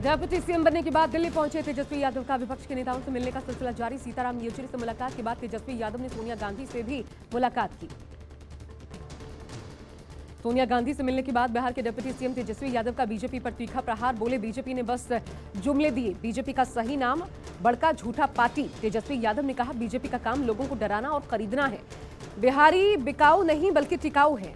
Deputy CM बनने के बाद दिल्ली पहुंचे तेजस्वी यादव का विपक्ष के नेताओं से मिलने का सिलसिला जारी। सीताराम येचुरी से मुलाकात के बाद तेजस्वी यादव ने सोनिया गांधी से भी मुलाकात की। सोनिया गांधी से मिलने के बाद बिहार के डिप्टी सीएम तेजस्वी यादव का बीजेपी पर तीखा प्रहार। बोले बीजेपी ने बस जुमले दिए, बीजेपी का सही नाम बड़का झूठा पार्टी। तेजस्वी यादव ने कहा बीजेपी का काम लोगों को डराना और खरीदना है। बिहारी बिकाऊ नहीं बल्कि टिकाऊ है।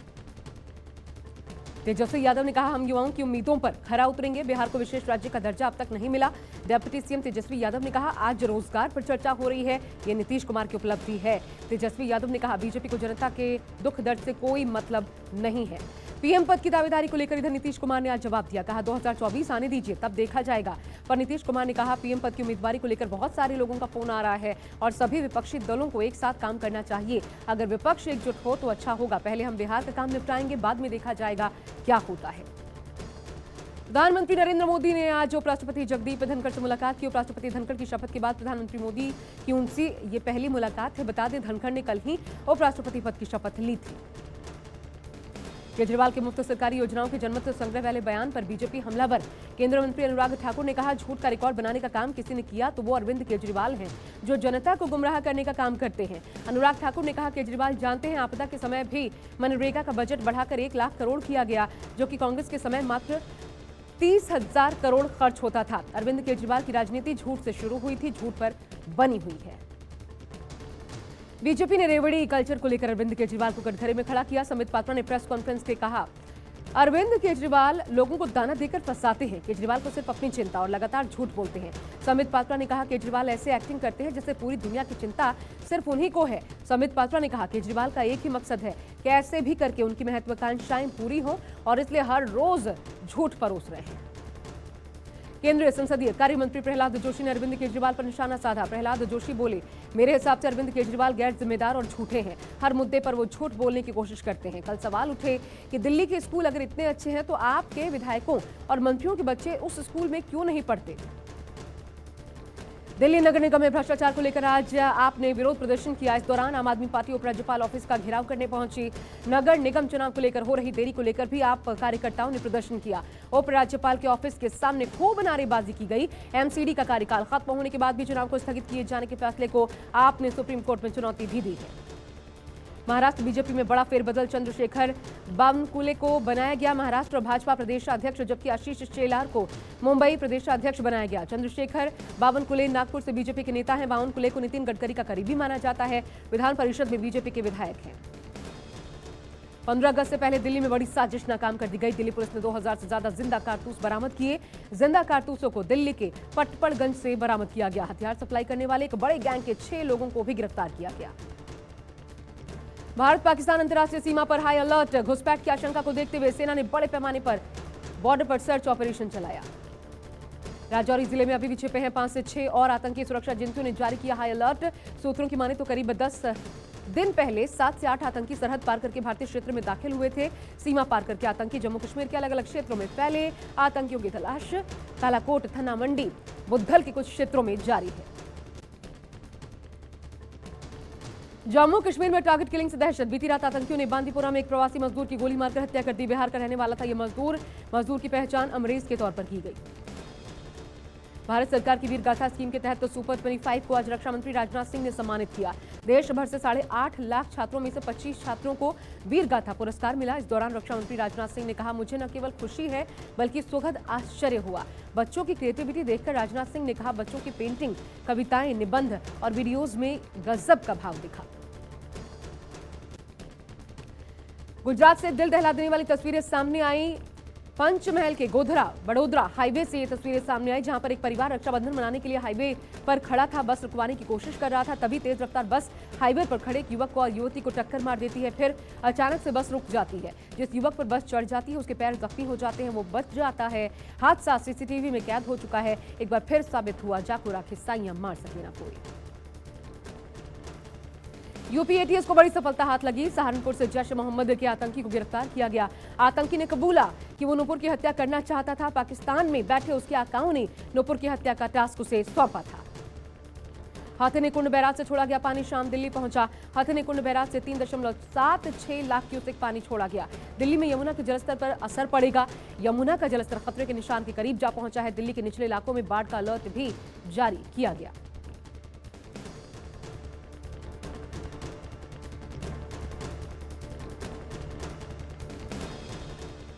तेजस्वी यादव ने कहा हम युवाओं की उम्मीदों पर खरा उतरेंगे। बिहार को विशेष राज्य का दर्जा अब तक नहीं मिला। डिप्टी सीएम तेजस्वी यादव ने कहा आज रोजगार पर चर्चा हो रही है, ये नीतीश कुमार की उपलब्धि है। तेजस्वी यादव ने कहा बीजेपी को जनता के दुख दर्द से कोई मतलब नहीं है। पीएम पद की दावेदारी को लेकर इधर नीतीश कुमार ने आज जवाब दिया। कहा 2024 आने दीजिए, तब देखा जाएगा। पर नीतीश कुमार ने कहा पीएम पद की उम्मीदवारी को लेकर बहुत सारे लोगों का फोन आ रहा है और सभी विपक्षी दलों को एक साथ काम करना चाहिए। अगर विपक्ष एकजुट हो तो अच्छा होगा। पहले हम बिहार का काम निपटाएंगे, बाद में देखा जाएगा क्या होता है। प्रधानमंत्री नरेंद्र मोदी ने आज उपराष्ट्रपति जगदीप धनखड़ से मुलाकात की। उपराष्ट्रपति धनखड़ की शपथ के बाद प्रधानमंत्री मोदी की उनसे ये पहली मुलाकात है। बता दें धनखड़ ने कल ही उपराष्ट्रपति पद की शपथ ली थी। केजरीवाल के मुफ्त सरकारी योजनाओं के जनमत संग्रह वाले बयान पर बीजेपी हमलावर। केंद्रीय मंत्री अनुराग ठाकुर ने कहा झूठ का रिकॉर्ड बनाने का काम किसी ने किया तो वो अरविंद केजरीवाल हैं, जो जनता को गुमराह करने का काम करते हैं। अनुराग ठाकुर ने कहा केजरीवाल जानते हैं आपदा के समय भी मनरेगा का बजट बढ़ाकर 1 लाख करोड़ किया गया, जो कि कांग्रेस के समय मात्र 30,000 करोड़ खर्च होता था। अरविंद केजरीवाल की राजनीति झूठ से शुरू हुई थी, झूठ पर बनी हुई है। बीजेपी ने रेवड़ी कल्चर को लेकर अरविंद केजरीवाल को कटघरे में खड़ा किया। संबित पात्रा ने प्रेस कॉन्फ्रेंस के कहा अरविंद केजरीवाल लोगों को दाना देकर फंसाते हैं। केजरीवाल को सिर्फ अपनी चिंता और लगातार झूठ बोलते हैं। संबित पात्रा ने कहा केजरीवाल ऐसे एक्टिंग करते हैं जैसे पूरी दुनिया की चिंता सिर्फ उन्हीं को है। संबित पात्रा ने कहा केजरीवाल का एक ही मकसद है, कैसे भी करके उनकी महत्वाकांक्षाएं पूरी हो और इसलिए हर रोज झूठ परोस रहे हैं। केंद्रीय संसदीय कार्य मंत्री प्रहलाद जोशी ने अरविंद केजरीवाल पर निशाना साधा। प्रहलाद जोशी बोले मेरे हिसाब से अरविंद केजरीवाल गैर जिम्मेदार और झूठे हैं। हर मुद्दे पर वो झूठ बोलने की कोशिश करते हैं। कल सवाल उठे कि दिल्ली के स्कूल अगर इतने अच्छे हैं तो आपके विधायकों और मंत्रियों के बच्चे उस स्कूल में क्यों नहीं पढ़ते। दिल्ली नगर निगम में भ्रष्टाचार को लेकर आज आपने विरोध प्रदर्शन किया। इस दौरान आम आदमी पार्टी उपराज्यपाल ऑफिस का घेराव करने पहुंची। नगर निगम चुनाव को लेकर हो रही देरी को लेकर भी आप कार्यकर्ताओं ने प्रदर्शन किया। उपराज्यपाल के ऑफिस के सामने खूब नारेबाजी की गई। एमसीडी का कार्यकाल खत्म होने के बाद भी चुनाव को स्थगित किए जाने के फैसले को आपने सुप्रीम कोर्ट में चुनौती भी दी है। महाराष्ट्र बीजेपी में बड़ा फेरबदल। चंद्रशेखर बावनकुले को बनाया गया महाराष्ट्र भाजपा प्रदेशाध्यक्ष, जबकि आशीष शेलार को मुंबई प्रदेशाध्यक्ष बनाया गया। चंद्रशेखर बावनकुले नागपुर से बीजेपी के नेता हैं। बावनकुले को नितिन गडकरी का करीबी माना जाता है। विधान परिषद में बीजेपी के विधायक हैं। 15 अगस्त से पहले दिल्ली में बड़ी साजिश नाकाम कर दी गई। दिल्ली पुलिस ने 2000 से ज्यादा जिंदा कारतूस बरामद किए। जिंदा कारतूसों को दिल्ली के पटपड़गंज से बरामद किया गया। हथियार सप्लाई करने वाले एक बड़े गैंग के 6 लोगों को भी गिरफ्तार किया गया। भारत पाकिस्तान अंतर्राष्ट्रीय सीमा पर हाई अलर्ट। घुसपैठ की आशंका को देखते हुए सेना ने बड़े पैमाने पर बॉर्डर पर सर्च ऑपरेशन चलाया। राजौरी जिले में अभी भी छिपे हैं 5 से 6 और आतंकी। सुरक्षा एजेंसियों ने जारी किया हाई अलर्ट। सूत्रों की माने तो करीब 10 दिन पहले 7 से 8 आतंकी सरहद पार करके भारतीय क्षेत्र में दाखिल हुए थे। सीमा पार करके आतंकी जम्मू कश्मीर के अलग अलग क्षेत्रों में फैले। आतंकियों की तलाश कालाकोट, थन्ना मंडी, बुद्धल के कुछ क्षेत्रों में जारी है। जम्मू कश्मीर में टारगेट किलिंग से दहशत। बीती रात आतंकियों ने बांदीपुरा में एक प्रवासी मजदूर की गोली मारकर हत्या कर दी। बिहार का रहने वाला था यह मजदूर की पहचान अमरीश के तौर पर की गई। भारत सरकार की वीर गाथा स्कीम के तहत तो सुपर 25 को आज रक्षा मंत्री राजनाथ सिंह ने सम्मानित किया। देश भर से 8.5 लाख छात्रों में से 25 छात्रों को वीर गाथा पुरस्कार मिला। इस दौरान रक्षा मंत्री राजनाथ सिंह ने कहा मुझे न केवल खुशी है बल्कि सुखद आश्चर्य हुआ। बच्चों की क्रिएटिविटी देखकर राजनाथ सिंह ने कहा बच्चों की पेंटिंग, कविताएं, निबंध और वीडियोज में गजब का भाव दिखा। गुजरात से दिल दहला देने वाली तस्वीरें सामने आई। पंचमहल के गोधरा बड़ोदरा हाईवे से ये तस्वीरें सामने आई, जहां पर एक परिवार रक्षाबंधन मनाने के लिए हाईवे पर खड़ा था। बस रुकवाने की कोशिश कर रहा था, तभी तेज रफ्तार बस हाईवे पर खड़े एक युवक को और युवती को टक्कर मार देती है। फिर अचानक से बस रुक जाती है। जिस युवक पर बस चढ़ जाती है उसके पैर जख्मी हो जाते हैं, वो बच जाता है। हादसा सीसीटीवी में कैद हो चुका है। एक बार फिर साबित हुआ जाको राखे साइयां मार सके ना कोई। यूपी एटीएस को बड़ी सफलता हाथ लगी। सहारनपुर से जैश मोहम्मद के आतंकी को गिरफ्तार किया गया। आतंकी ने कबूला कि वो नूपुर की हत्या करना चाहता था। पाकिस्तान में बैठे उसके आकाओं ने नूपुर की हत्या का टास्क उसे सौंपा था। हथिनी कुंड बैराज से छोड़ा गया पानी शाम दिल्ली पहुंचा। हथिनी कुंड बैराज से 3.76 लाख क्यूसेक पानी छोड़ा गया। दिल्ली में यमुना के जलस्तर पर असर पड़ेगा। यमुना का जलस्तर खतरे के निशान के करीब जा पहुंचा है। दिल्ली के निचले इलाकों में बाढ़ का अलर्ट भी जारी किया गया।